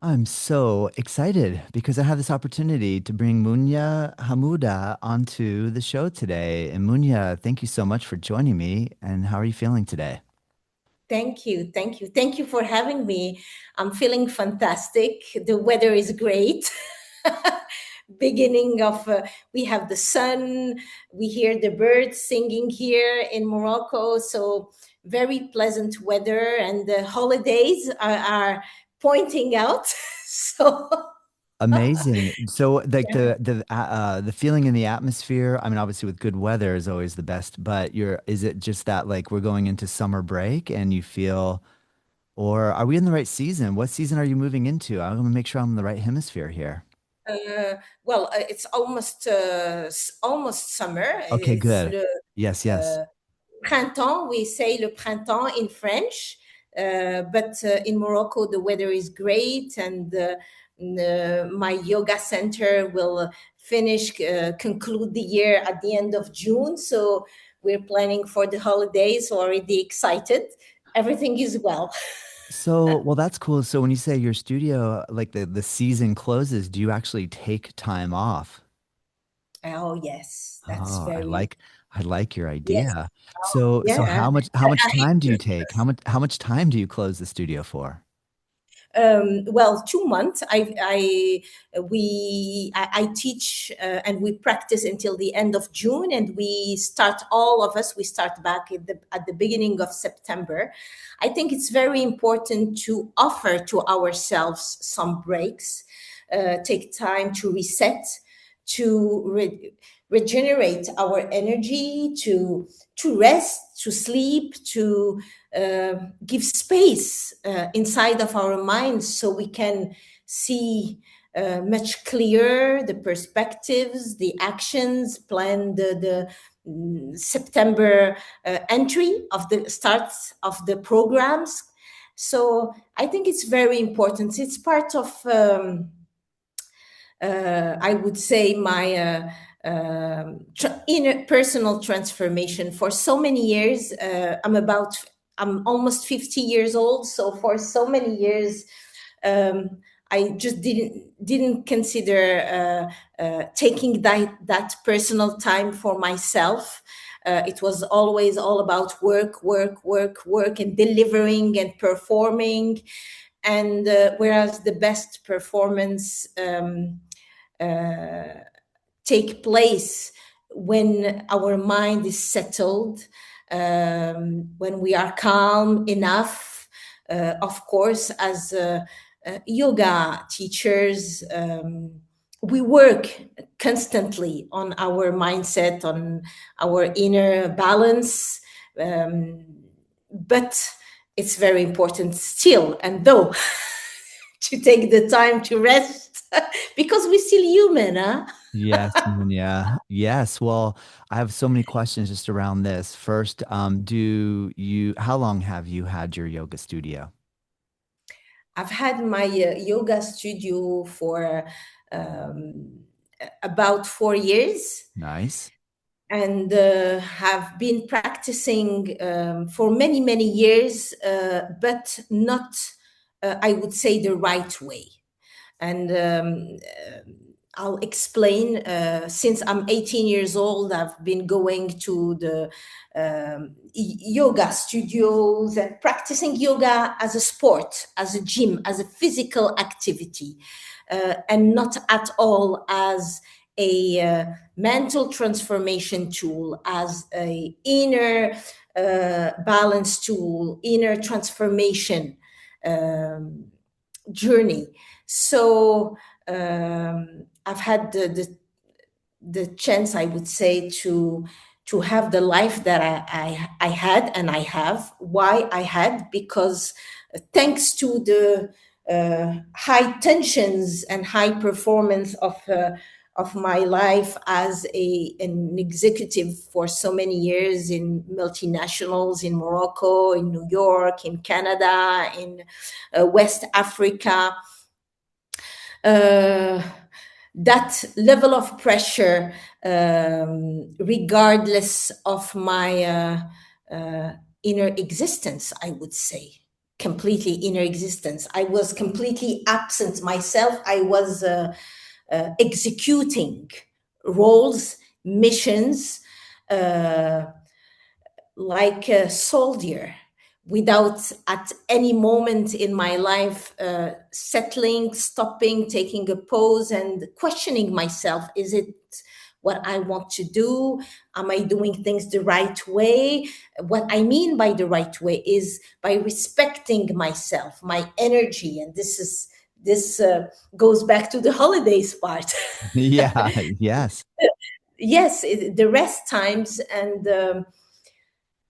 I'm so excited because I have this opportunity to bring Mounia Hammouda onto the show today. And Mounia, thank you so much for joining me. And how are you feeling today? Thank you. Thank you. Thank you for having me. I'm feeling fantastic. The weather is great. Beginning of, we have the sun, we hear the birds singing here in Morocco. So, very pleasant weather, and the holidays are pointing out. So, Amazing. So like the feeling in the atmosphere, I mean obviously with good weather is always the best, but is it just that like we're going into summer break and you feel or are we in the right season? What season are you moving into? I'm going to make sure I'm in the right hemisphere here. uh, well, it's almost summer. Okay, It's good. Yes, yes. uh, printemps. We say le printemps in French, but in Morocco the weather is great, and my yoga center will conclude the year at the end of June. So we're planning for the holidays. Already excited. Everything is well. So, well, that's cool. So when you say your studio, like the season closes, do you actually take time off? Oh yes, that's Oh, very I like your yes. idea. Oh, So yeah. how much I time do you take? How much time do you close the studio for? Well, 2 months. I teach, and we practice until the end of June, and we start, all of us, we start back at the beginning of September. I think it's very important to offer to ourselves some breaks, take time to reset, to regenerate our energy, to rest, to sleep, to give space inside of our minds, so we can see much clearer the perspectives, the actions, plan the September entry of the starts of the programs. So I think it's very important. It's part of, I would say, my inner personal transformation. For so many years, I'm almost 50 years old. So for so many years, I just didn't consider taking that personal time for myself. It was always all about work, work, work, work, and delivering and performing. And whereas the best performance uh, take place when our mind is settled, when we are calm enough. Of course, as yoga teachers, we work constantly on our mindset, on our inner balance. Um, but it's very important still, and though, to take the time to rest, because we're still human, huh? Yes, yeah. Yes. Well, I have so many questions just around this. First, how long have you had your yoga studio? I've had my yoga studio for um, about 4 years, Nice. and have been practicing for many, many years, but not, I would say, the right way. And I'll explain. Since I'm 18 years old, I've been going to the yoga studios and practicing yoga as a sport, as a gym, as a physical activity, and not at all as a mental transformation tool, as a inner balance tool, inner transformation um, journey. So I've had the chance, I would say, to have the life that I had, and I have. Why I had? Because thanks to the high tensions and high performance of my life as an executive for so many years in multinationals in Morocco, in New York, in Canada, in West Africa, uh, that level of pressure, regardless of my inner existence, I would say. completely inner existence. I was completely absent myself. I was executing roles, missions, uh, like a soldier, without at any moment in my life settling, stopping, taking a pause, and questioning myself. Is it what I want to do? Am I doing things the right way? What I mean by the right way is by respecting myself, my energy, and this goes back to the holidays part. Yeah, yes. Yes, the rest times and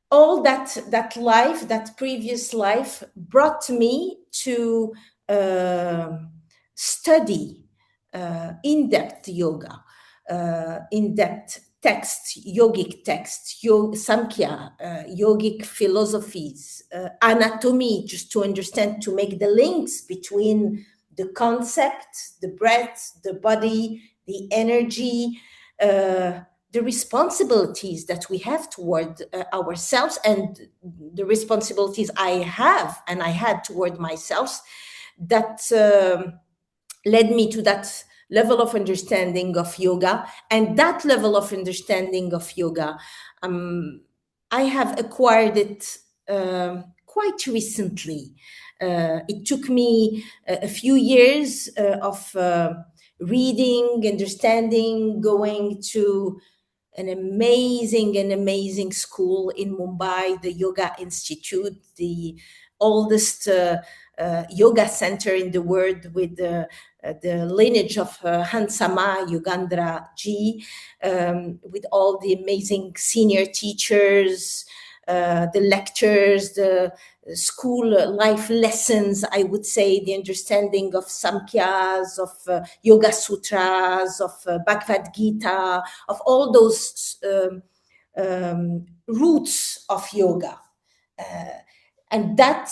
all that previous life brought me to uh, study in-depth yoga, in-depth text, yogic text, samkhya, yogic philosophies, anatomy, just to understand, to make the links between the concept, the breath, the body, the energy, uh, the responsibilities that we have toward ourselves, and the responsibilities I have and I had toward myself, that led me to that level of understanding of yoga. And that level of understanding of yoga, um, I have acquired it quite recently. It took me a few years of reading, understanding, going to an amazing school in Mumbai, the Yoga Institute, the oldest yoga center in the world, with the lineage of Hansama Yugandhara Ji, with all the amazing senior teachers, the lectures, the school life lessons, I would say, the understanding of Samkhyas, of Yoga Sutras, of Bhagavad Gita, of all those roots of yoga. And that,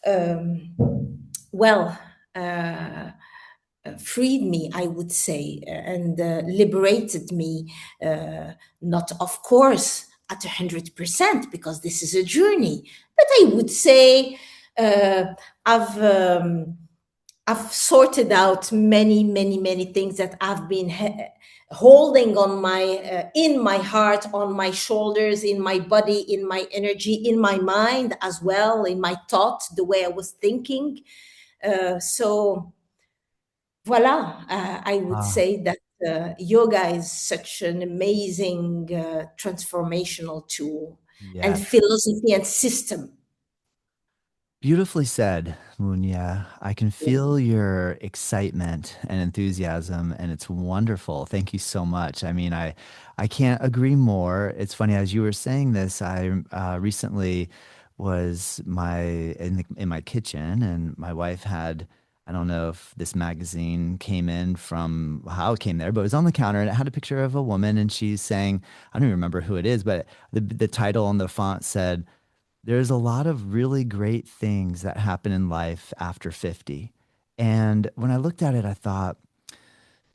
um, well, uh, freed me, I would say, and liberated me. Not, of course, at 100%, because this is a journey, but I would say uh, I've I've sorted out many things that I've been holding on my in my heart, on my shoulders, in my body, in my energy, in my mind as well, in my thought, the way I was thinking. So voila, I would Ah, say that yoga is such an amazing transformational tool and yes. philosophy and system. Beautifully said, Mounia. I can feel your excitement and enthusiasm, and it's wonderful. Thank you so much. I mean, I can't agree more. It's funny, as you were saying this, I recently was in my kitchen, and my wife had, I don't know if this magazine came in from how it came there, but it was on the counter, and it had a picture of a woman, and she's saying, I don't even remember who it is, but the title on the font said, there's a lot of really great things that happen in life after 50. And when I looked at it, I thought,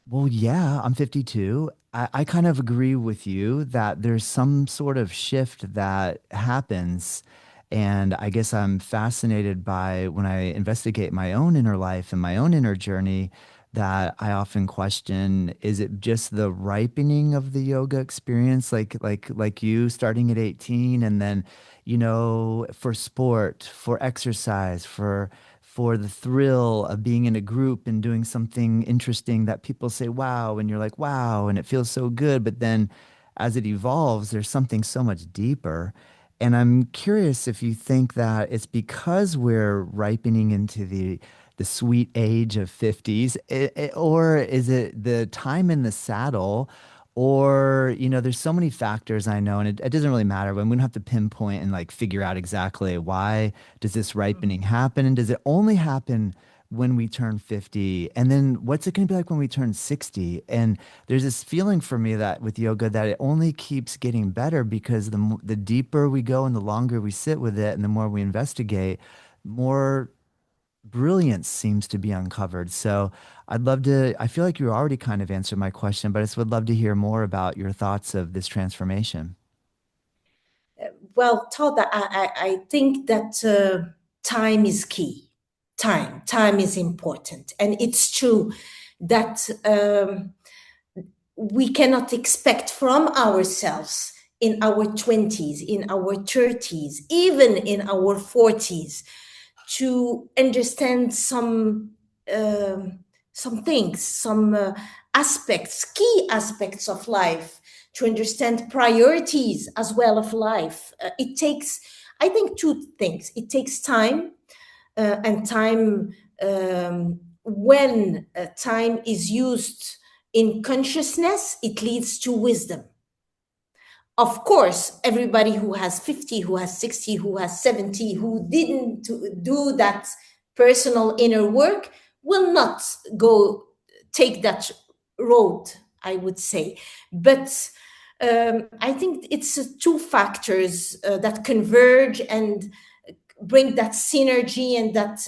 well, yeah, I'm 52. I kind of agree with you that there's some sort of shift that happens. And I guess I'm fascinated by when I investigate my own inner life and my own inner journey, that I often question, is it just the ripening of the yoga experience, like you starting at 18, and then, for sport, for exercise, for the thrill of being in a group and doing something interesting that people say, wow, and you're like, wow, and it feels so good. But then as it evolves, there's something so much deeper. And I'm curious if you think that it's because we're ripening into the sweet age of 50s, or is it the time in the saddle? Or, there's so many factors I know, and it doesn't really matter when we don't have to pinpoint and like figure out exactly why does this ripening happen? And does it only happen when we turn 50? And then what's it going to be like when we turn 60? And there's this feeling for me that with yoga that it only keeps getting better, because the deeper we go and the longer we sit with it and the more we investigate, more brilliance seems to be uncovered. So I feel like you already kind of answered my question, but I just would love to hear more about your thoughts of this transformation. Well, Todd, I think that. time is key. Time is important. And it's true that we cannot expect from ourselves in our 20s, in our 30s, even in our 40s, to understand some things, some aspects, key aspects of life, to understand priorities as well of life. It takes, I think, two things. It takes time, and time, when time is used in consciousness, it leads to wisdom. Of course, everybody who has 50, who has 60, who has 70, who didn't do that personal inner work will not go take that road, I would say. But I think it's two factors that converge and bring that synergy and that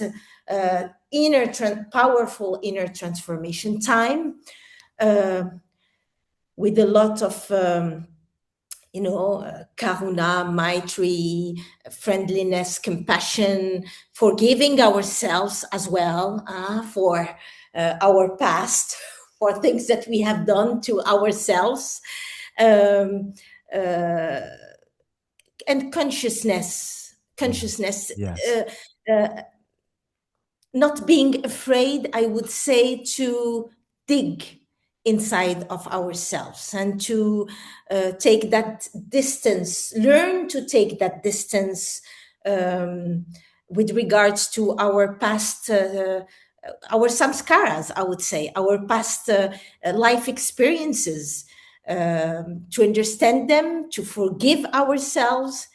powerful inner transformation. Time, uh, with a lot of karuna, maitri, friendliness, compassion, forgiving ourselves as well, for our past, for things that we have done to ourselves, um, uh, and consciousness, Yes. not being afraid, I would say, to dig inside of ourselves and to take that distance, learn to take that distance, with regards to our past, our samskaras, I would say, our past life experiences, to understand them, to forgive ourselves,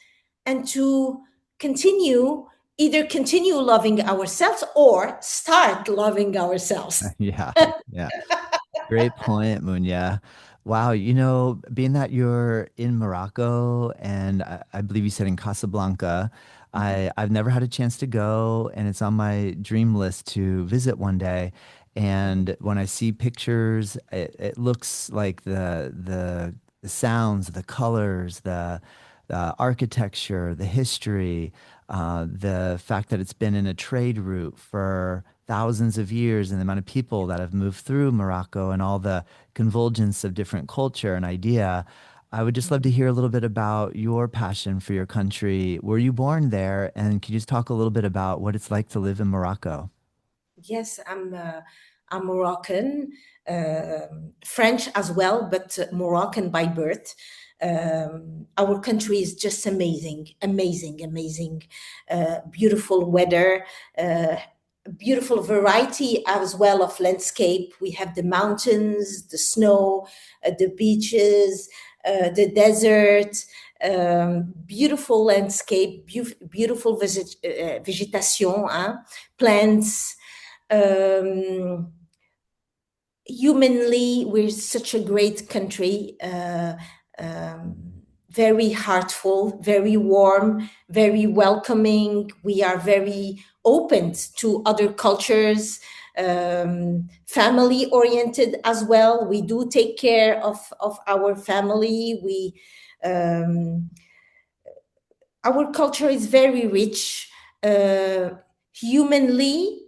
and to continue, either continue loving ourselves or start loving ourselves. Yeah. Yeah. Great point, Munya. Wow, being that you're in Morocco and I believe you said in Casablanca, I've never had a chance to go and it's on my dream list to visit one day. And when I see pictures, it looks like the sounds, the colors, the architecture, the history, the fact that it's been in a trade route for thousands of years and the amount of people that have moved through Morocco and all the convergence of different culture and idea. I would just love to hear a little bit about your passion for your country. Were you born there? And can you just talk a little bit about what it's like to live in Morocco? Yes, I'm Moroccan, French as well, but Moroccan by birth. Our country is just amazing, amazing, amazing. Beautiful weather, uh, beautiful variety as well of landscape. We have the mountains, the snow, the beaches, the desert. Beautiful landscape, beautiful vegetation, huh? Plants. um, Humanly, we're such a great country, um, very heartful, very warm, very welcoming. We are very open to other cultures, family oriented as well. We do take care of our family. Um, our culture is very rich, uh, humanly,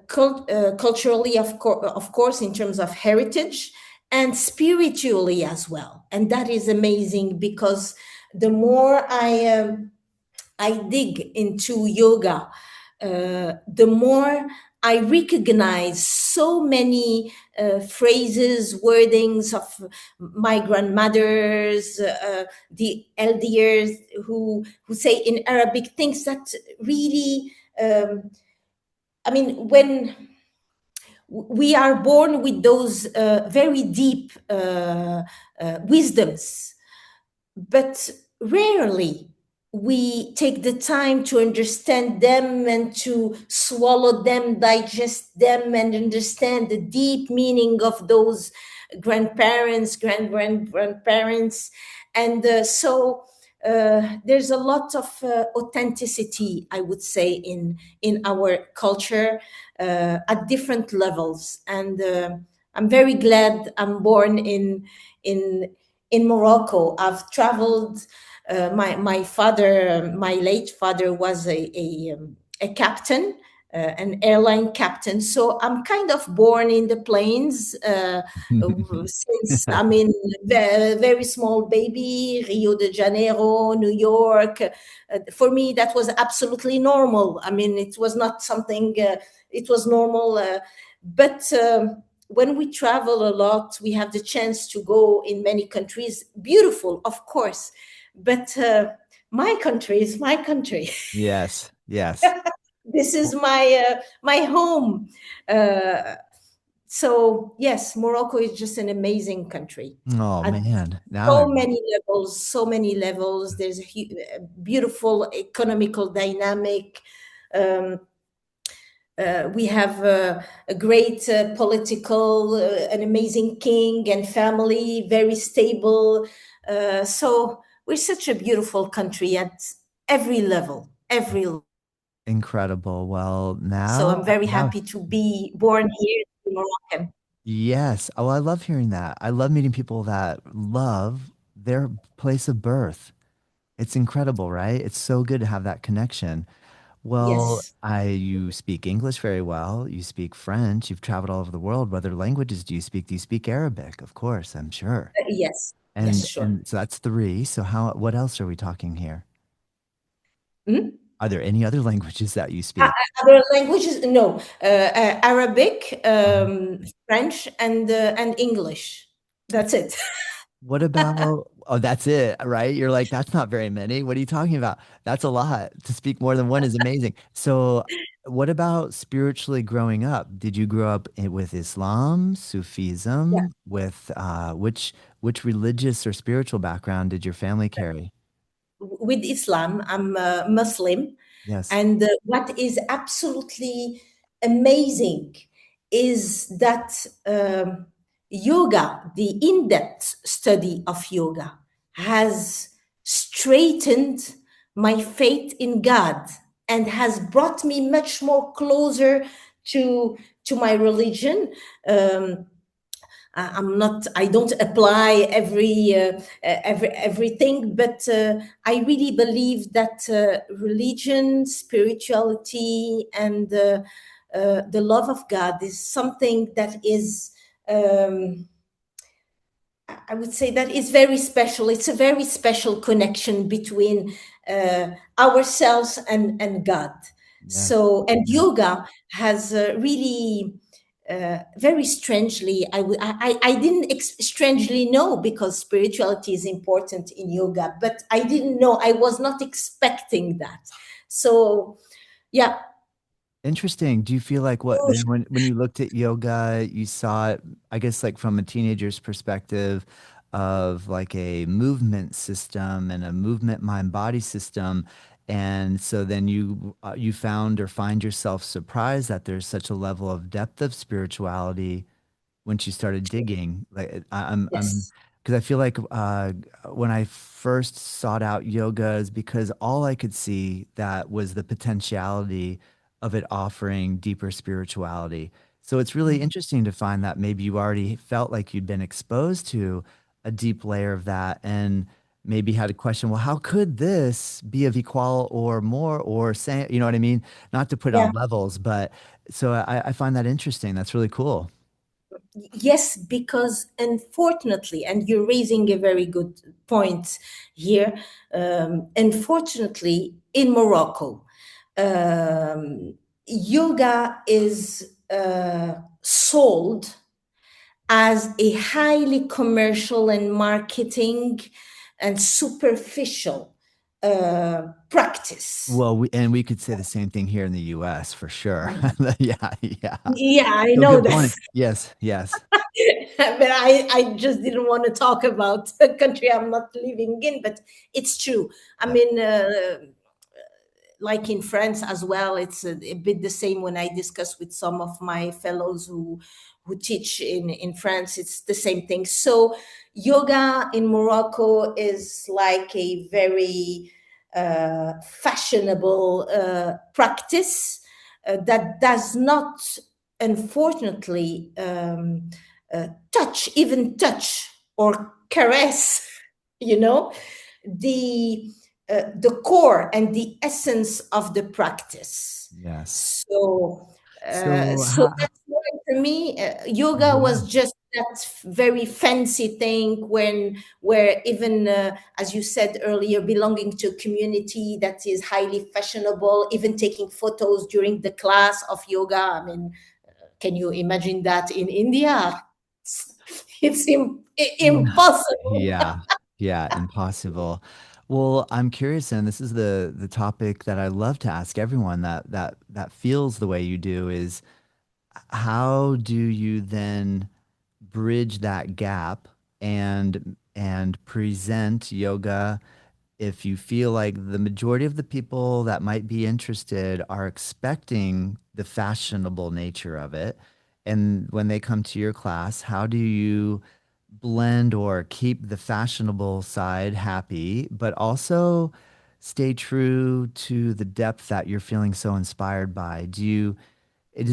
culturally, of course, in terms of heritage, and spiritually as well. And that is amazing because the more I dig into yoga, the more I recognize so many phrases, wordings of my grandmothers, the elders who say in Arabic things that really, I mean, when we are born with those very deep wisdoms, but rarely we take the time to understand them and to swallow them, digest them, and understand the deep meaning of those grandparents, grandparents. And there's a lot of authenticity, I would say, in our culture, at different levels. And I'm very glad I'm born in in Morocco. I've traveled. My father, my late father, was a captain, an airline captain. So I'm kind of born in the plains since, I mean, very small baby, Rio de Janeiro, New York. For me, that was absolutely normal. I mean, it was not something, it was normal. But when we travel a lot, we have the chance to go in many countries. Beautiful, of course. But my country is my country. Yes, yes. This is my home. Uh, so yes, Morocco is just an amazing country Oh at man, now so I'm many levels. So many levels. There's a beautiful economical dynamic. Um, we have a great political, an amazing king and family, very stable. So we're such a beautiful country at every level, every level. incredible. Well, So now, I'm very now, happy to be born here in Moroccan. yes. Oh, I love hearing that. I love meeting people that love their place of birth. It's incredible, right? It's so good to have that connection. Well, Yes. you speak English very well. You speak French. You've traveled all over the world. What other languages do you speak? Do you speak Arabic? Of course, I'm sure. Yes. Yes, And sure. and so that's three. So what else are we talking here? Hmm? Are there any other languages that you speak? Other languages? No. Arabic, Mhm. French, and English. That's it. What about, oh, that's it, right? You're like, that's not very many. What are you talking about? That's a lot. To speak more than one is amazing. So, what about spiritually growing up? Did you grow up with Islam, Yeah. Sufism, with which religious or spiritual background did your family carry? With Islam, I'm Muslim. Yes. And what is absolutely amazing is that yoga, the in depth study of yoga, has straightened my faith in God and has brought me much more closer to, to my religion. Um, I'm not. I don't apply everything, but I really believe that religion, spirituality, and the love of God is something that is. Um, I would say that is very special. It's a very special connection between ourselves and God. Yes. So, and Yeah. yoga has really very strangely, I didn't strangely know because spirituality is important in yoga, but I didn't know, I was not expecting that. So, yeah. Interesting. Do you feel like what then when you looked at yoga, you saw it, I guess like from a teenager's perspective of like a movement system and a movement mind body system. And so then you found or find yourself surprised that there's such a level of depth of spirituality once you started digging. Like I'm Yes. because I feel like when I first sought out yoga is because all I could see that was the potentiality of it offering deeper spirituality. So it's really interesting to find that maybe you already felt like you'd been exposed to a deep layer of that and maybe had a question, well, how could this be of equal or more or say, you know what I mean? Not to put Yeah. on levels, but so I find that interesting. That's really cool. Yes, because unfortunately, and you're raising a very good point here, unfortunately, in Morocco, yoga is sold as a highly commercial and marketing and superficial practice. Well, we could say the same thing here in the US for sure. Yeah, yeah. Yeah, I So know good that. point. Yes, yes. But I just didn't want to talk about a country I'm not living in, but it's true. I Yeah. mean, like in France as well, it's a bit the same when I discuss with some of my fellows who teach in France. It's the same thing. So yoga in Morocco is like a very fashionable practice that does not, unfortunately, touch or caress, you know, the the core and the essence of the practice. Yes. So, So so that's why for me, yoga yeah. was just that very fancy thing where even as you said earlier, belonging to a community that is highly fashionable, even taking photos during the class of yoga. I mean, can you imagine that in India? Impossible. Yeah. Yeah, impossible. Well, I'm curious, and this is the topic that I love to ask everyone that feels the way you do is how do you then bridge that gap and present yoga if you feel like the majority of the people that might be interested are expecting the fashionable nature of it, and when they come to your class, how do you blend or keep the fashionable side happy, but also stay true to the depth that you're feeling so inspired by? Does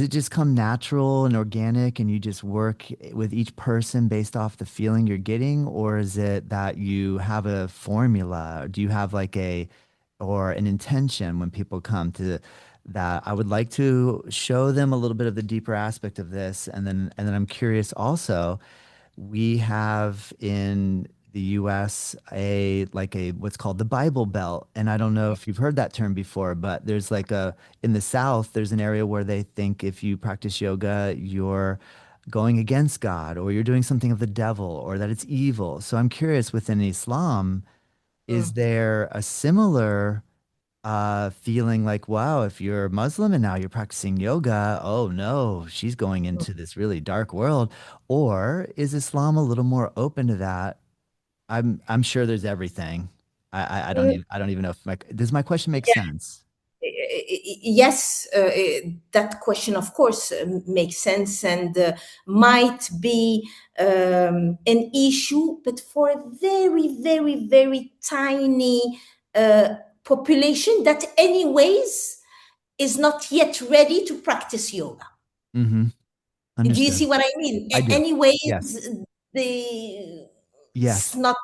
it just come natural and organic and you just work with each person based off the feeling you're getting? Or is it that you have a formula? Or do you have like or an intention when people come to that? I would like to show them a little bit of the deeper aspect of this. And then I'm curious also, we have in the US a what's called the Bible Belt. And I don't know if you've heard that term before, but there's like a in the South, there's an area where they think if you practice yoga, you're going against God or you're doing something of the devil or that it's evil. So I'm curious within Islam, is Mm. there a similar feeling like, wow, if you're Muslim and now you're practicing yoga, oh no, she's going into this really dark world? Or is Islam a little more open to that? I'm sure there's everything. I don't even know if does my question make sense? Yes, that question, of course, makes sense and might be an issue, but for a very, very, very tiny uh, population that, anyways, is not yet ready to practice yoga. Mm-hmm. Do you see Understood. what I mean? I do. Yes. Anyways, the it's Yes. not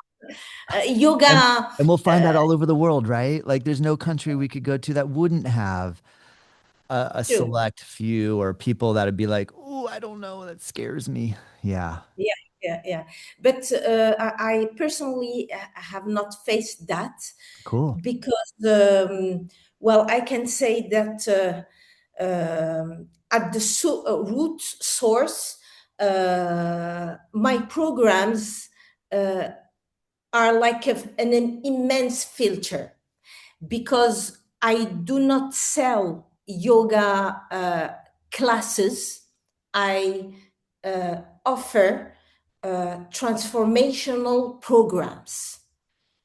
And yoga. and we'll find that all over the world, right? Like there's no country we could go to that wouldn't have a True. select few or people that would be like, "Oh, I don't know, that scares me." Yeah. Yeah, yeah, yeah. But I personally have not faced that Cool. because, well, I can say that at the root source, my programs uh, are like an immense filter because I do not sell yoga classes. I offer transformational programs.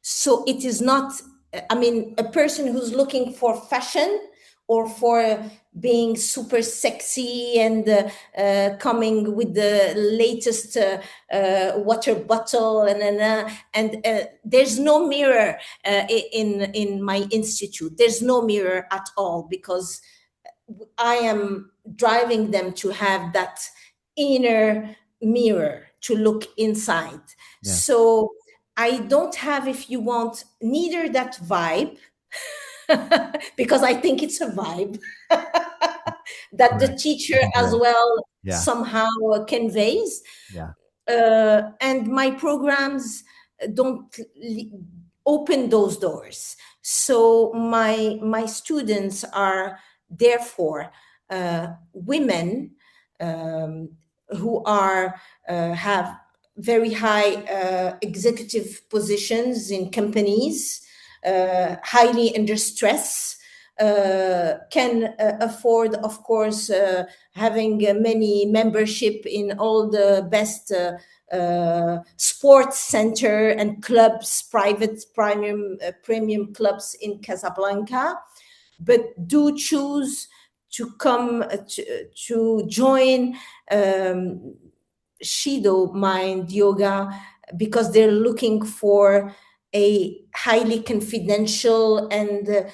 So it is not, I mean, a person who's looking for fashion or for being super sexy and coming with the latest water bottle and there's no mirror in my institute. There's no mirror at all because I am driving them to have that inner mirror to look inside. Yes. So I don't have, if you want, neither that vibe, because I think it's a vibe that the Correct. I teacher think it as is. well Yeah. somehow conveys. Yeah. And my programs don't open those doors. So my students are therefore women um, who are have very high executive positions in companies, highly under stress, can afford, of course, having many membership in all the best sports center and clubs, private premium clubs in Casablanca, but do choose to come to join Shidomind Yoga because they're looking for a highly confidential and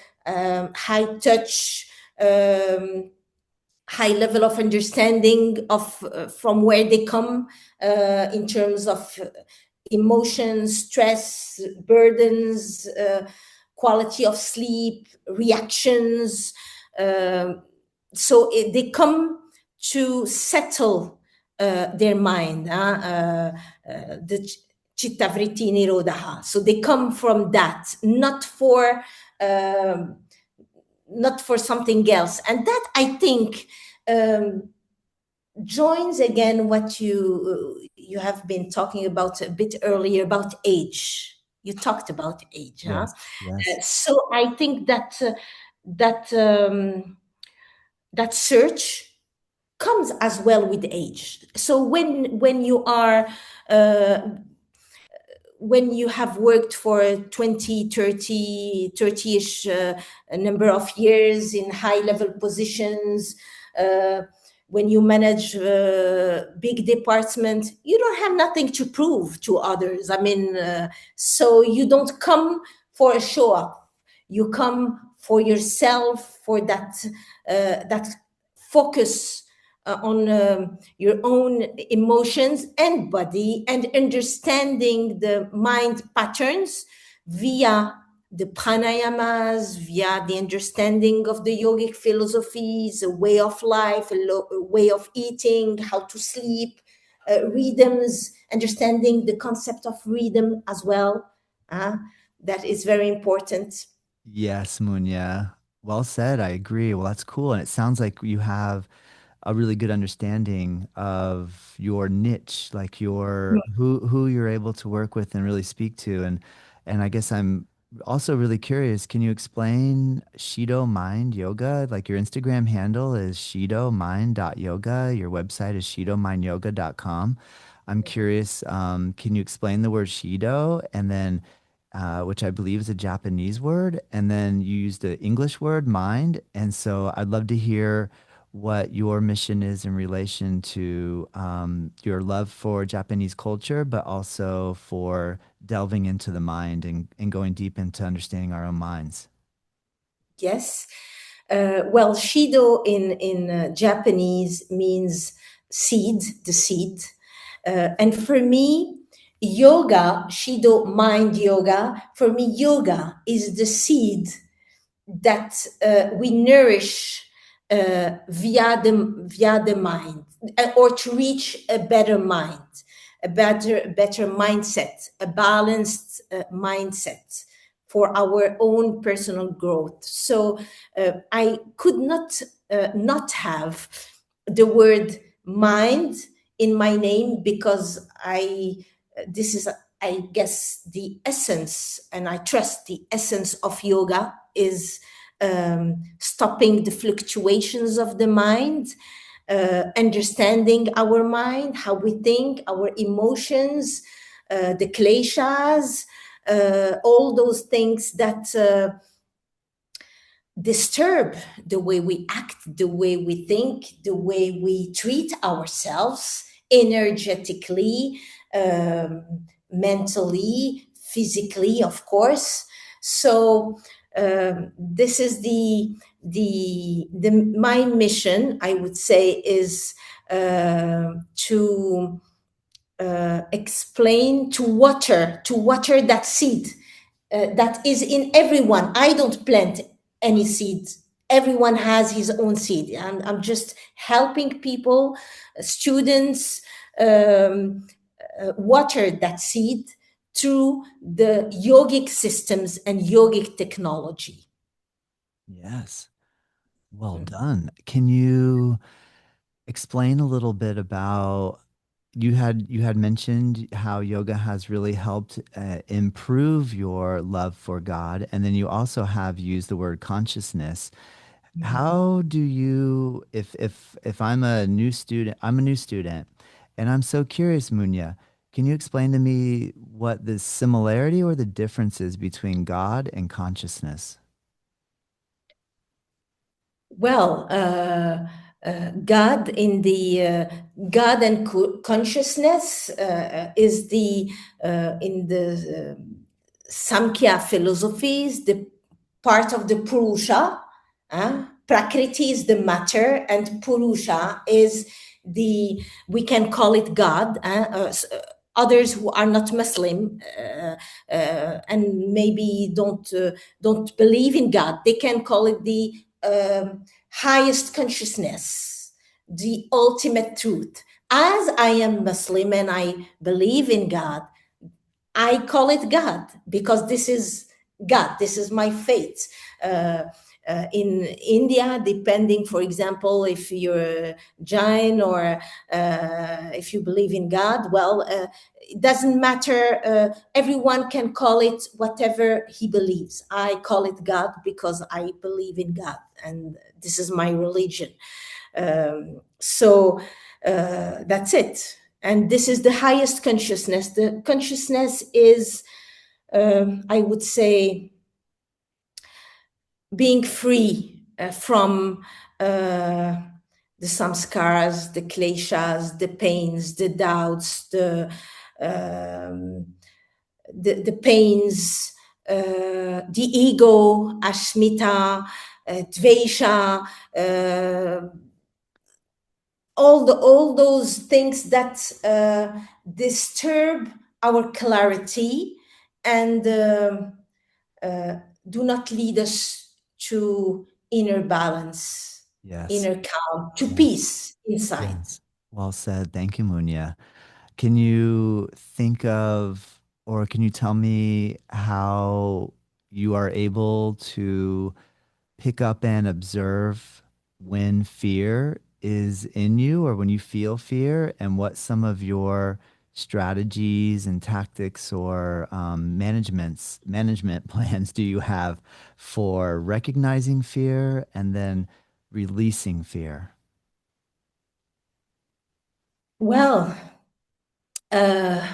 high touch, high level of understanding of from where they come in terms of emotions, stress, burdens, quality of sleep, reactions. They come to settle their mind. The chittavritti nirodha. So they come from that, um, not for something else. And that, I think, joins again what you have been talking about a bit earlier about age. You talked about age, huh? Yes, yes, So I think that that search comes as well with age. So when you are uh, when you have worked for 20, 30, 30-ish a number of years in high level positions, uh, when you manage big departments, you don't have nothing to prove to others. I mean, so you don't come for a show up. You come for yourself, for that focus on your own emotions and body, and understanding the mind patterns via the pranayamas, via the understanding of the yogic philosophies, a way of life, a way of eating, how to sleep, rhythms, understanding the concept of rhythm as well. Uh, that is very important. yes, Munya. Well said. I agree. Well, that's cool. And it sounds like you have a really good understanding of your niche, like your who you're able to work with and really speak to. And I guess I'm also really curious, can you explain Shidomind Yoga? Like your Instagram handle is shidomind.yoga, your website is shidomindyoga.com. I'm curious, can you explain the word Shido and then which I believe is a Japanese word, and then you used the English word mind. And so I'd love to hear what your mission is in relation to your love for Japanese culture, but also for delving into the mind and going deep into understanding our own minds. Yes. Well, Shido in Japanese means seed, the seed. And for me, yoga, Shido mind yoga, for me, yoga is the seed that we nourish via the mind, or to reach a better mind, a better mindset, a balanced mindset for our own personal growth. So I could not have the word mind in my name, because I this is, I guess, the essence, and I trust the essence of yoga is stopping the fluctuations of the mind, understanding our mind, how we think, our emotions, the kleshas, all those things that disturb the way we act, the way we think, the way we treat ourselves energetically, mentally, physically, of course. So this is the my mission, I would say, is to explain, to water that seed that is in everyone. I don't plant any seeds. Everyone has his own seed. I'm just helping people, students, water that seed through the yogic systems and yogic technology. Yes. Well done. Can you explain a little bit about you had mentioned how yoga has really helped improve your love for God, and then you also have used the word consciousness. How do you, if I'm a new student, and I'm so curious, Munya, can you explain to me what the similarity or the difference is between God and consciousness? Well, God in the God and consciousness is the in the Samkhya philosophies, the part of the Purusha. Prakriti is the matter, and Purusha is the, we can call it God. others who are not Muslim, and maybe don't believe in God. They can call it the highest consciousness, the ultimate truth. As I am Muslim and I believe in God, I call it God because this is God. This is my faith. Uh, in India, depending, for example, if you're Jain or if you believe in God, well, it doesn't matter. Everyone can call it whatever he believes. I call it God because I believe in God, and this is my religion. So that's it. And this is the highest consciousness. The consciousness is, I would say, being free from the samskaras, the kleshas, the pains, the doubts, um, the pains, the ego, ashmita, dvesha, all those things that disturb our clarity and do not lead us to inner balance, Yes. inner calm, to Yes. peace inside. Yes. Well said. Thank you, Munya. Can you think of, or can you tell me how you are able to pick up and observe when fear is in you or when you feel fear, and what some of your strategies and tactics or management plans do you have for recognizing fear and then releasing fear? Well, uh,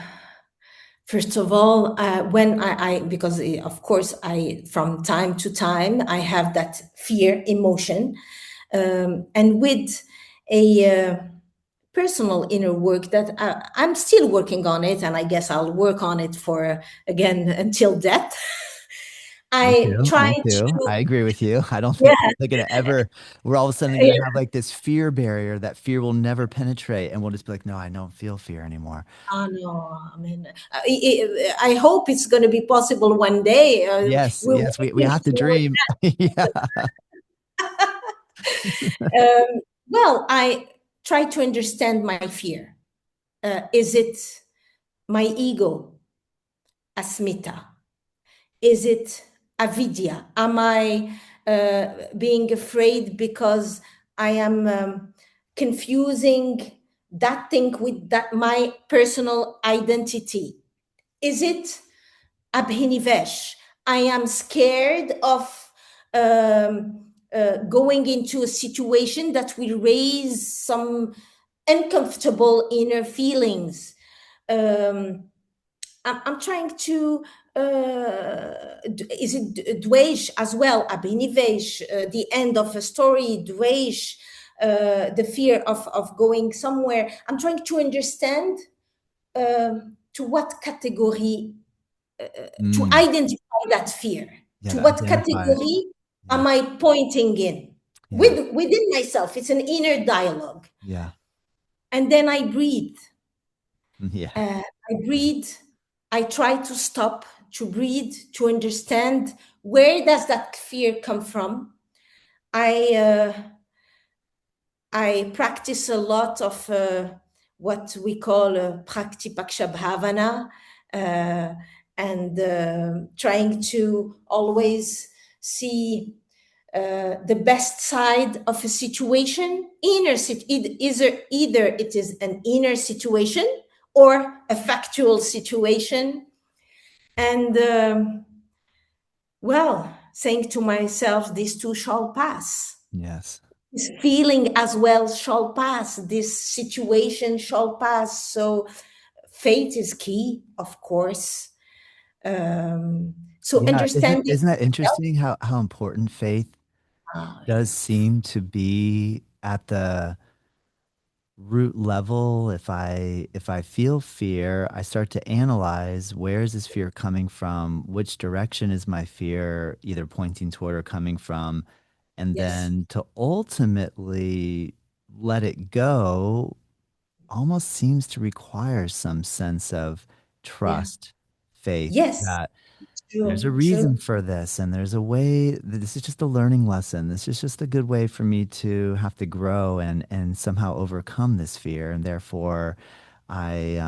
first of all, when I because of course I from time to time I have that fear emotion, and with a personal inner work that I'm still working on it, and I guess I'll work on it for again until death. Me I too. try Me too. to, I agree with you. I don't think yeah, they're gonna ever. We're all of a sudden yeah, gonna have like this fear barrier that fear will never penetrate, and we'll just be like, "No, I don't feel fear anymore." I know. I mean, I hope it's going to be possible one day. Yes, We're yes, we working have to towards dream. Yeah. that. Well, I try to understand my fear. Is it my ego, asmita? Is it avidya? Am I being afraid because I am confusing that thing with that my personal identity? Is it abhinivesh? I am scared of going into a situation that will raise some uncomfortable inner feelings. Um, I'm trying to. Is it dwesh as well? Abhinivesh, the end of a story, dwesh, the fear of going somewhere. I'm trying to understand to what category, to Mm, identify that fear. yeah, To to what identify it. category Yeah, am I pointing in? yeah, Within myself, it's an inner dialogue. yeah, And then I breathe. yeah, I breathe. I try to stop, to breathe, to understand where does that fear come from. I I practice a lot of what we call praktipaksha bhavana, uh, and trying to always see the best side of a situation. Either it is an inner situation or a factual situation, and well, saying to myself, "These two shall pass." yes. This feeling as well shall pass. This situation shall pass. So faith is key, of course. So Yeah, understanding isn't that myself. interesting how important faith does seem to be at the root level? If I feel fear, I start to analyze, where is this fear coming from? Which direction is my fear either pointing toward or coming from? And Yes. then to ultimately let it go almost seems to require some sense of Yeah. trust, faith Yes. that there's a True. reason True. for this, and there's a way. This is just a learning lesson. This is just a good way for me to have to grow and somehow overcome this fear, and therefore, I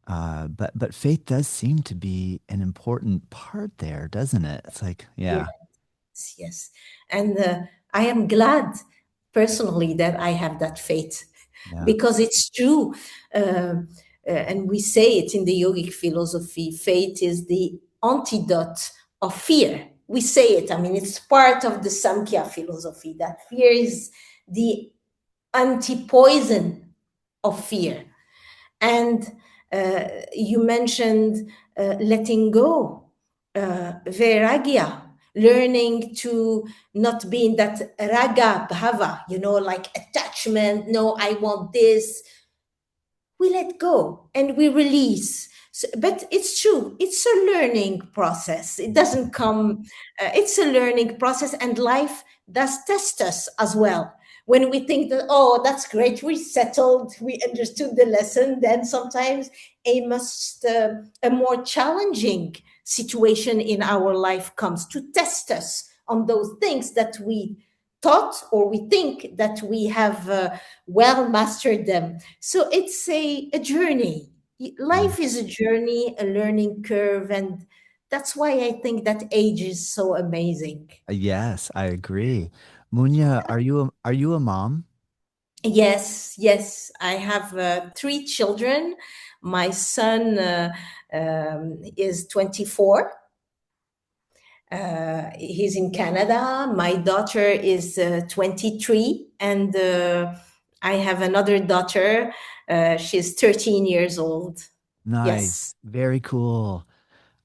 but faith does seem to be an important part there, doesn't it? It's like, yeah, Yes, yes. And I am glad personally that I have that faith yeah, because it's true. And we say it in the yogic philosophy, faith is the antidote of fear. We say it, I mean, it's part of the Samkhya philosophy that fear is the anti-poison of fear. And you mentioned letting go, vairagya, learning to not be in that raga bhava, like attachment. No, I want this. We let go and we release. So, but it's true, it's a learning process. It doesn't come, it's a learning process, and life does test us as well. When we think that, oh, that's great, we settled, we understood the lesson, then sometimes a more challenging situation in our life comes to test us on those things that we thought or we think that we have well mastered them. So it's a journey. yeah. Life is a journey, a learning curve, and that's why I think that age is so amazing. Yes, I agree. Munya, are you a mom? Yes, yes, I have three children. My son is 24. He's in Canada. My daughter is 23, and I have another daughter. She's 13 years old. Yes. Nice. Very cool.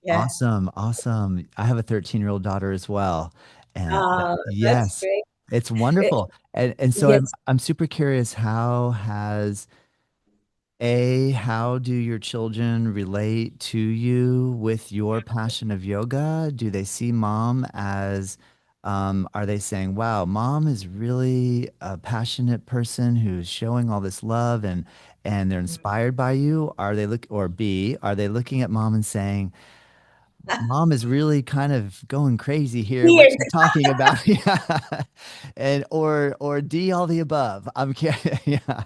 Yeah. Awesome. Awesome. I have a 13-year-old daughter as well. And That's yes, great. it's Uh, wonderful. And so yes. I'm super curious, how has how do your children relate to you with your passion of yoga? Do they see mom as, are they saying, wow, mom is really a passionate person who's showing all this love and they're inspired by you? Are they or B, are they looking at mom and saying, mom is really kind of going crazy here, what Weird. she's talking about? Yeah. And or D, all the above. I'm kidding. Yeah.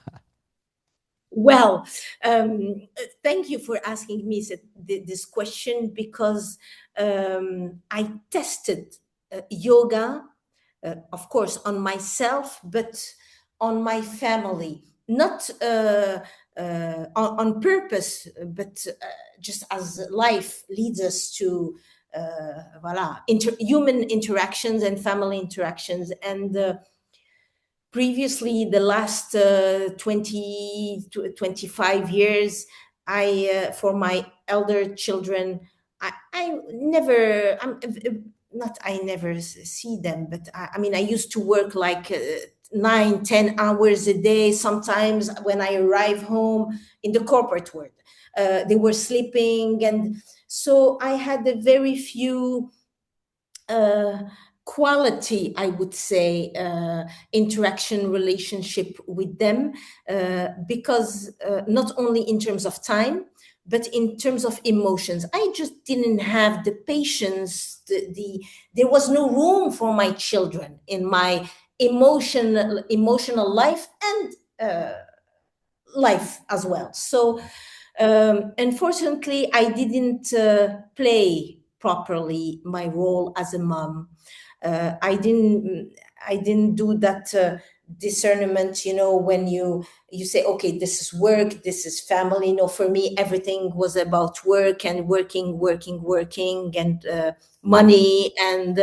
Well, thank you for asking me this question because I tested yoga, of course, on myself, but on my family, not on purpose, but just as life leads us to voila, human interactions and family interactions. And previously, the last 20 to 25 years, I for my elder children, I never not I never see them, but I mean I used to work like 9, 10 hours a day. Sometimes when I arrive home in the corporate world, they were sleeping, and so I had a very few uh, quality, I would say, interaction relationship with them, because not only in terms of time, but in terms of emotions. I just didn't have the patience. There was no room for my children in my emotional life and life as well. So unfortunately, I didn't play properly my role as a mom. I didn't do that discernment. When you say, okay, this is work, this is family. No, for me, everything was about work and working, working, working, and money and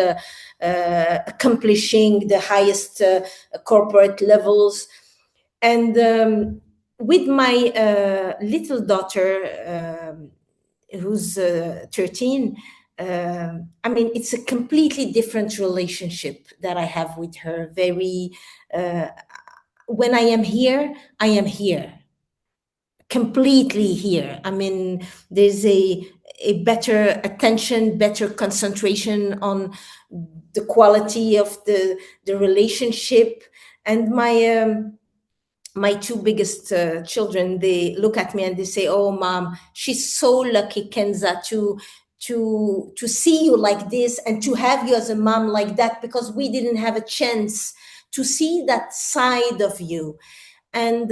accomplishing the highest corporate levels. And with my little daughter, who's 13, I mean, it's a completely different relationship that I have with her. Very, uh, when I am here, completely here. I mean, there's a better attention, better concentration on the quality of the relationship. And my my two biggest children, they look at me and they say, "Oh, mom, she's so lucky, Kenza, to see you like this and to have you as a mom like that, because we didn't have a chance to see that side of you." And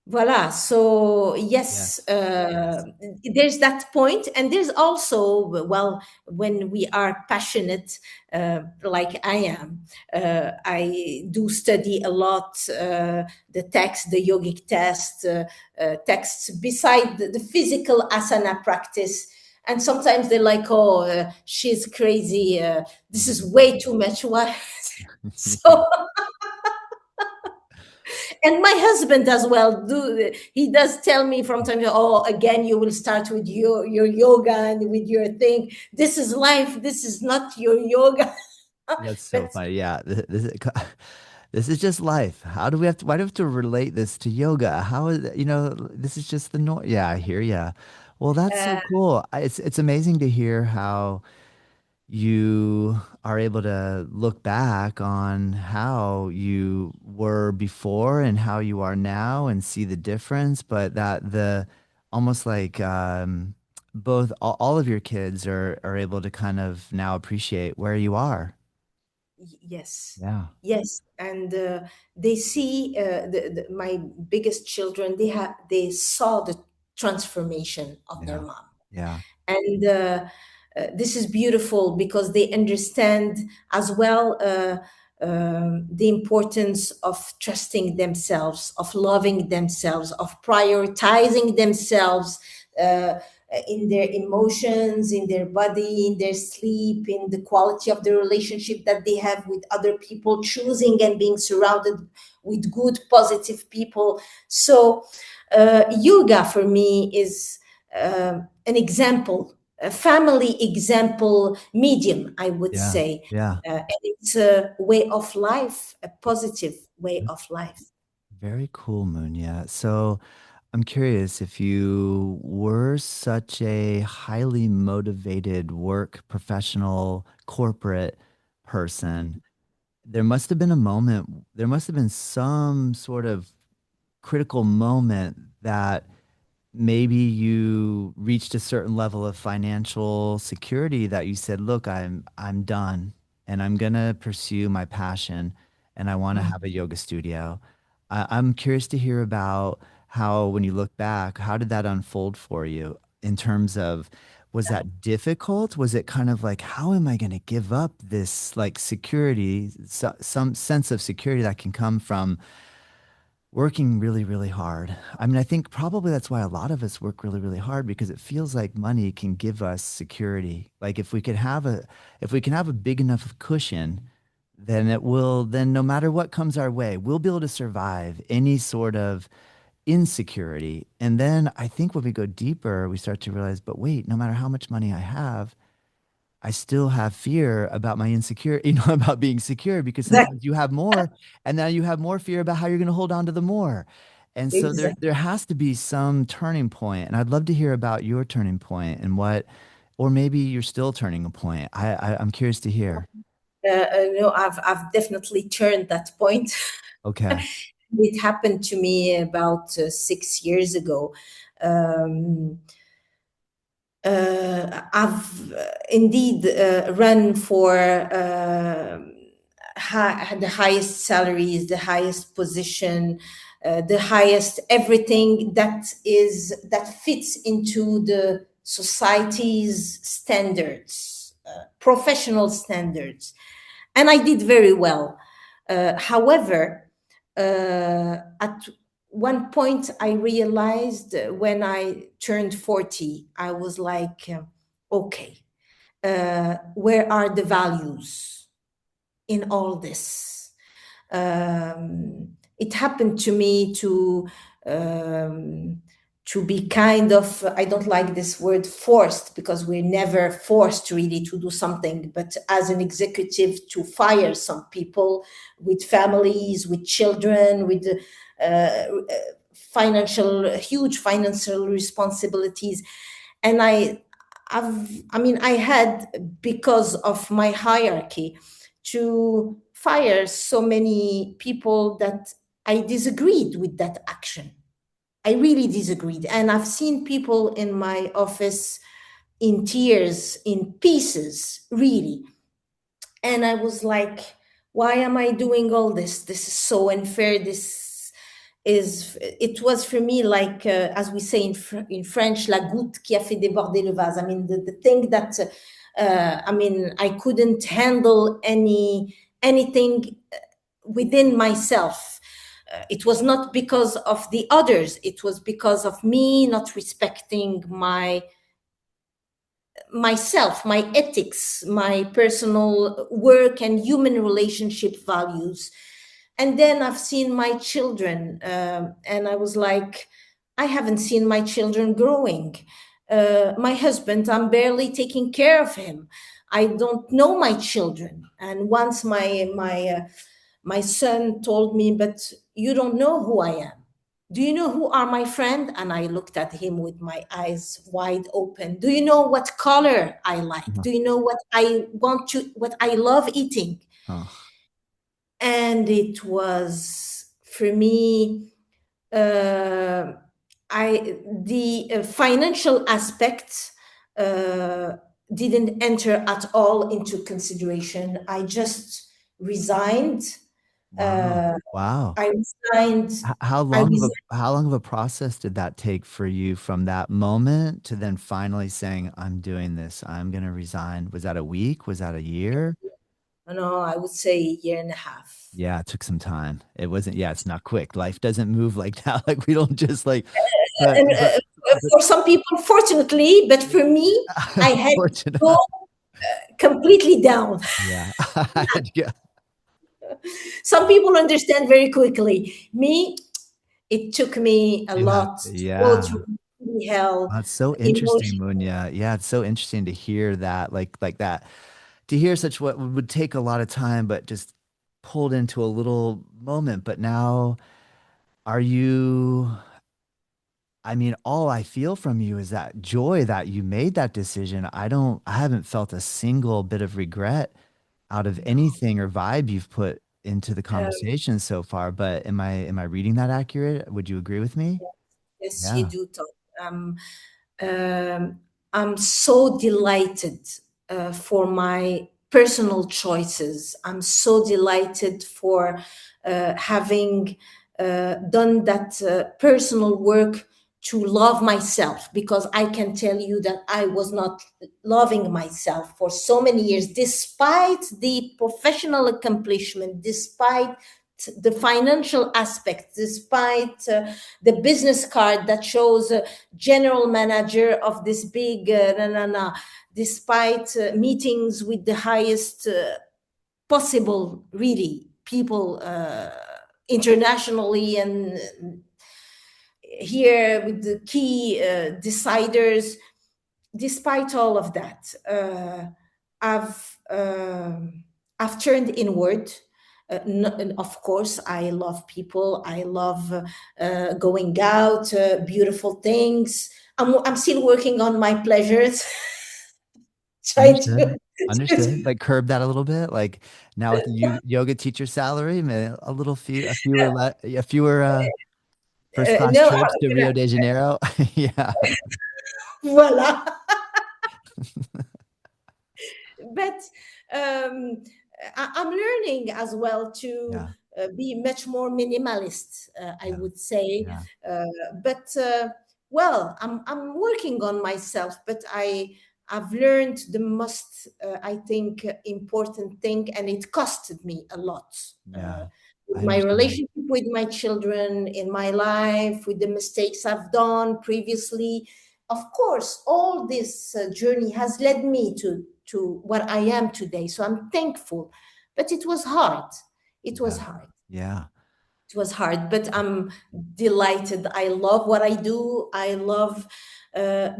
voila. So yes, Yes. Yes. there's that point, and there's also, well, when we are passionate, like I am, I do study a lot the text, the yogic text, texts beside the physical asana practice. And sometimes they're like, "Oh, she's crazy. This is way too much." Why? So and my husband as well, do he does tell me from time to time, "Oh, again you will start with your yoga and with your thing. This is life, this is not your yoga." That's so But funny. Yeah, this is just life. How do we have to? Why do we have to relate this to yoga? How is this is just the norm. Yeah, I hear ya. Well, that's so uh, cool. It's amazing to hear how you are able to look back on how you were before and how you are now and see the difference, but that the almost like both all of your kids are able to kind of now appreciate where you are. yes, Yeah. yes, and they see my biggest children, they saw the transformation of their Yeah. mom. Yeah. And this is beautiful because they understand as well the importance of trusting themselves, of loving themselves, of prioritizing themselves uh, in their emotions, in their body, in their sleep, in the quality of the relationship that they have with other people, choosing and being surrounded with good, positive people. So, yoga for me is an example, a family example medium, I would Yeah. say. Yeah. And it's a way of life, a positive way of life. Very cool, Munya. So I'm curious if you were such a highly motivated work professional corporate person, there must have been a moment, there must have been some sort of critical moment that maybe you reached a certain level of financial security that you said, "Look, I'm done and I'm gonna pursue my passion and I want to have a yoga studio." I'm curious to hear about how, when you look back, how did that unfold for you in terms of, was that difficult? Was it kind of like, how am I going to give up this like security, some sense of security that can come from working really, really hard? I mean, I think probably that's why a lot of us work really, really hard, because it feels like money can give us security. Like if we can have a big enough cushion, then no matter what comes our way, we'll be able to survive any sort of insecurity. And then I think when we go deeper, we start to realize, but wait, no matter how much money I have, I still have fear about my insecure, about being secure, because Exactly. sometimes you have more and now you have more fear about how you're going to hold on to the more. And so Exactly. there has to be some turning point. And I'd love to hear about your turning point and what, or maybe you're still turning a point. I'm curious to hear. No, I've definitely turned that point. Okay. It happened to me about 6 years ago. Um, I've indeed run for the highest salaries, the highest position, the highest everything that fits into the society's standards, professional standards, and I did very well. However, at one point, I realized when I turned 40, I was like, okay, where are the values in all this? It happened to me um, to be kind of, I don't like this word forced, because we're never forced really to do something, but as an executive, to fire some people with families, with children, with huge financial responsibilities. And I had, because of my hierarchy, to fire so many people that I disagreed with that action. I really disagreed. And I've seen people in my office in tears, in pieces, really. And I was like, why am I doing all this? This is so unfair. This is, it was for me like, as we say in French, la goutte qui a fait déborder le vase. I mean, the thing that, I mean, I couldn't handle anything within myself. It was not because of the others. It was because of me not respecting myself, my ethics, my personal work and human relationship values. And then I've seen my children, and I was like, I haven't seen my children growing. My husband, I'm barely taking care of him. I don't know my children. And once my son told me, but you don't know who I am. Do you know who are my friend? And I looked at him with my eyes wide open. Do you know what color I like? Uh-huh. Do you know what I want to, what I love eating? Oh, And it was for me, uh, I the financial aspect uh, didn't enter at all into consideration. I just resigned. wow. Uh, Wow. I resigned. I resigned. How long of a process did that take for you from that moment to then finally saying, I'm doing this, I'm gonna resign? Was that a week? Was that a year? No, I would say a year and a half. Yeah, it took some time. It wasn't, yeah, it's not quick. Life doesn't move like that. Like we don't just like, but And but for some people, fortunately, but for me, I had to fortunate. go completely down. Yeah. Yeah. Some people understand very quickly. Me, it took me a lot to go Yeah. through the hell, That's so interesting, emotion. Munya. Yeah, it's so interesting to hear that, like that, to hear such what would take a lot of time, but just pulled into a little moment. But now, are you, I mean, all I feel from you is that joy that you made that decision. I haven't felt a single bit of regret out of anything or vibe you've put into the Um, conversation so far. But am I reading that accurate? Would you agree with me? yes, you Yeah. do talk. Um, I'm so delighted for my personal choices. I'm so delighted for having done that personal work to love myself, because I can tell you that I was not loving myself for so many years, despite the professional accomplishment, despite the financial aspect, despite the business card that shows general manager of this big despite meetings with the highest possible, really, people internationally, and here with the key deciders. Despite all of that, I've I've turned inward. And of course, I love people. I love going out, beautiful things. I'm still working on my pleasures, trying Understood. to Understood. Like curb that a little bit. Like now with the yoga teacher salary, man, a little few, a fewer first class no, trips to Rio de Janeiro. Yeah. voila. But I'm learning as well to Yeah. be much more minimalist, I Yeah. would say. Yeah. Uh, but well, I'm working on myself, but I've learned the most, I think, important thing, and it costed me a lot. Yeah. With I my understand. relationship with my children, in my life, with the mistakes I've done previously. Of course, all this journey has led me to what I am today. So I'm thankful, but it was hard. It was Yeah. hard. Yeah. It was hard, but I'm delighted. I love what I do. I love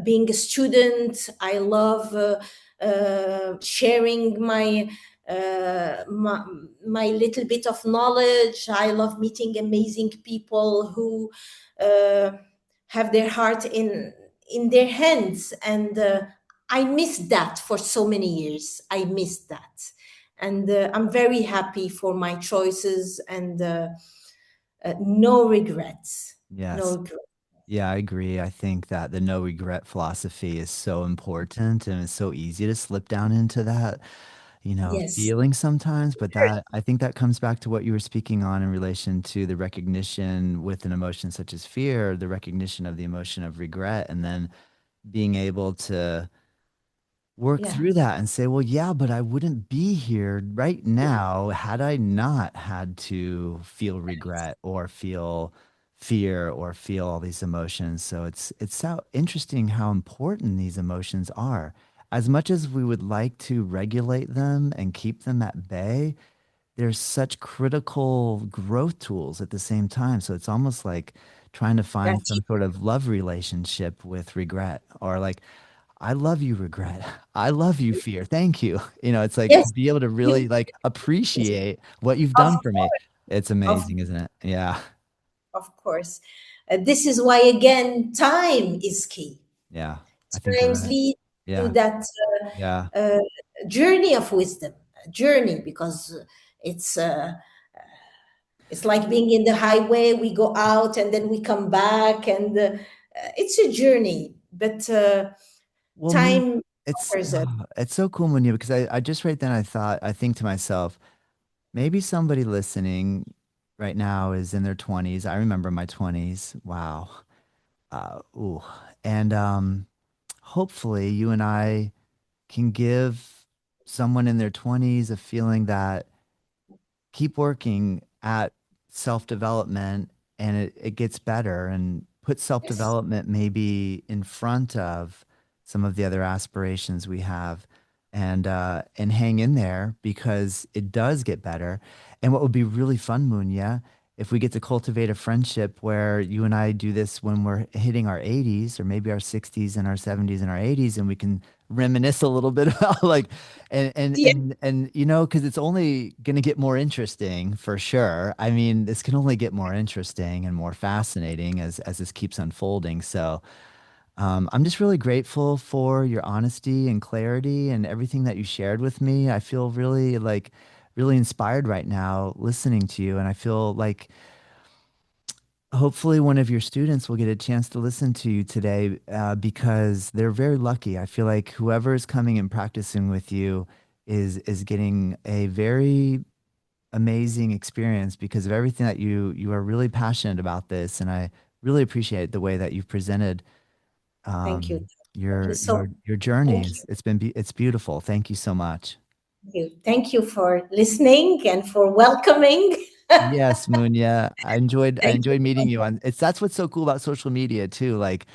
being a student. I love sharing my little bit of knowledge. I love meeting amazing people who uh, have their heart in their hands, and I missed that for so many years. I missed that, and I'm very happy for my choices, and No regrets. No Yes. regrets. Yeah, I agree. I think that the no regret philosophy is so important and it's so easy to slip down into that, Yes, feeling sometimes. But that I think that comes back to what you were speaking on in relation to the recognition with an emotion such as fear, the recognition of the emotion of regret, and then being able to work yeah, through that and say, well, yeah, but I wouldn't be here right now had I not had to feel regret or feel fear or feel all these emotions. So it's so interesting how important these emotions are. As much as we would like to regulate them and keep them at bay, there's such critical growth tools at the same time. So it's almost like trying to find that's some sort of love relationship with regret or like I love you, regret. I love you, fear. Thank you. It's like to yes, be able to you, really like yes, appreciate what you've of done for me. course, It's of amazing, isn't it? Yeah. of course. This is why again time is key. Yeah. I think you're Times right. lead to Yeah. that Yeah. uh, journey of wisdom, journey because it's uh, it's like being in the highway. We go out and then we come back, and it's a journey. But Well, Moon, time it's offers it. it's so cool, Moon, because I just right then I think to myself, maybe somebody listening right now is in their 20s. I remember my 20s. Wow. Ooh. And hopefully you and I can give someone in their 20s a feeling that keep working at self-development and it gets better and put Yes, self-development maybe in front of some of the other aspirations we have and hang in there because it does get better. And what would be really fun, Munya, if we get to cultivate a friendship where you and I do this when we're hitting our 80s or maybe our 60s and our 70s and our 80s and we can reminisce a little bit about like yeah, because it's only going to get more interesting for sure. I mean, this can only get more interesting and more fascinating as this keeps unfolding. So, I'm just really grateful for your honesty and clarity and everything that you shared with me. I feel really really inspired right now listening to you, and I feel like hopefully one of your students will get a chance to listen to you today because they're very lucky. I feel like whoever is coming and practicing with you is getting a very amazing experience because of everything that you are really passionate about this, and I really appreciate the way that you've presented thank you. um, Thank you your so much. your your journey. Thank you. It's beautiful. Thank you so much. Thank you. Thank you for listening and for welcoming. Yes, Munya. I Thank enjoyed meeting you on it's that's what's so cool about social media too. Like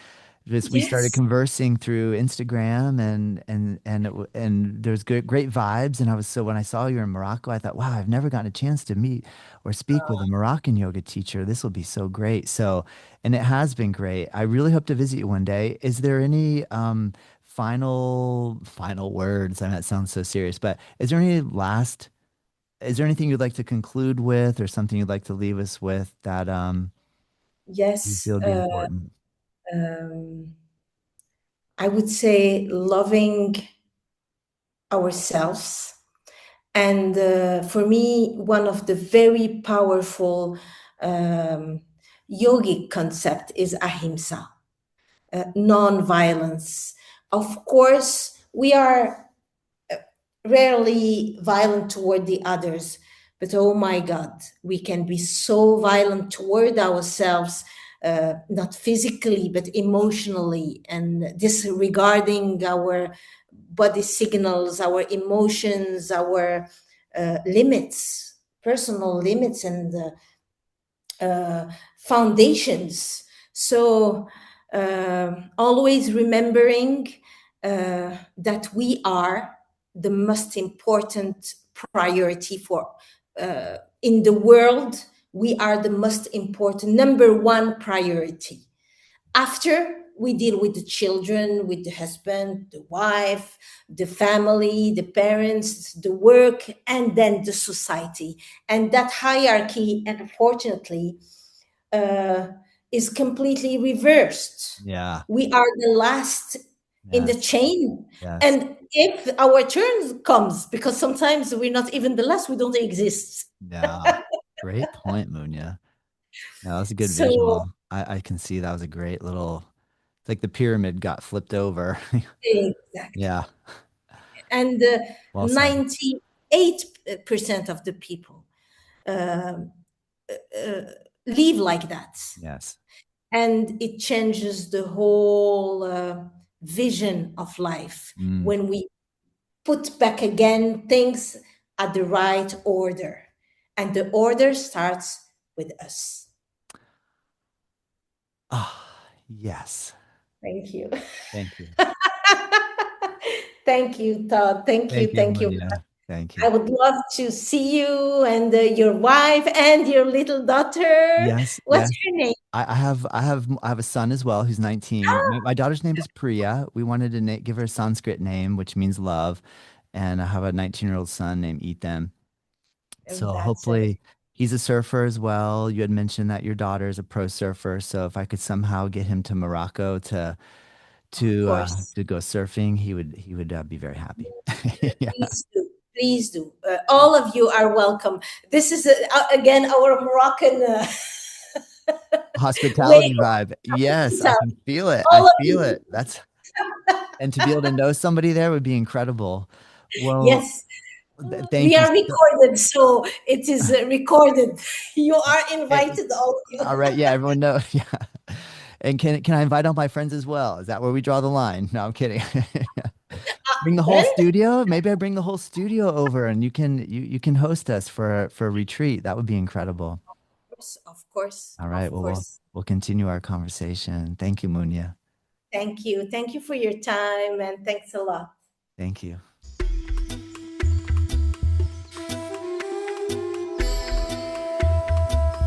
just we started Yes. conversing through Instagram and there's great vibes and I was so when I saw you in Morocco, I thought, wow, I've never gotten a chance to meet or speak with a Moroccan yoga teacher. This will be so great. So, and it has been great. I really hope to visit you one day. Is there any final words? I know it sounds so serious, but is there anything you'd like to conclude with or something you'd like to leave us with that you Yes. feel would be important? Um, I would say loving ourselves. And for me, one of the very powerful um, yogic concept is ahimsa, non-violence. Of course, we are rarely violent toward the others, but oh my God, we can be so violent toward ourselves, not physically, but emotionally, and disregarding our body signals, our emotions, our limits, personal limits, and foundations. So, always remembering that we are the most important priority for in the world. We are the most important, number one priority. After we deal with the children, with the husband, the wife, the family, the parents, the work, and then the society. And that hierarchy, unfortunately, uh, is completely reversed. Yeah. We are the last in the Yes. chain. Yes. And if our turn comes, because sometimes we're not even the last, we don't exist. Yeah. Great point, Munya. No, that was a good So visual. I can see that was a great little, it's like the pyramid got flipped over. exactly. Yeah, And well said. 98% of the people um, uh, live like that. Yes. And it changes the whole vision of life Mm. when we put back again things at the right order. And the order starts with us. Ah, yes. Thank you. Thank you. Thank you, Todd. Thank you. Thank you, Thank you. Mounia. Thank I you. would love to see you and your wife and your little daughter. Yes, What's yes. her name? I have a son as well who's 19. My daughter's name is Priya. We wanted to give her a Sanskrit name, which means love. And I have a 19-year-old son named Ethan. And So that's it. hopefully he's a surfer as well. You had mentioned that your daughter is a pro surfer. So if I could somehow get him to Morocco Of course. to go surfing, he would be very happy. Yeah. Please do. Please do. All of you are welcome. This is, again, our Moroccan way Hospitality of vibe. Yes, I can hospitality. feel it. I All of feel you. it. That's and to be able to know somebody there would be incredible. Well, Yes. thank We you are so. recorded, so it is recorded. You are Eh, invited, all of you. all right, yeah, everyone knows. Yeah. And can I invite all my friends as well? Is that where we draw the line? No, I'm kidding. Bring the whole And studio. Maybe I bring the whole studio over and you can host us for a retreat. That would be incredible. of course, All right, of well course. we'll continue our conversation. Thank you, Munya. Thank you. Thank you for your time and thanks a lot. Thank you.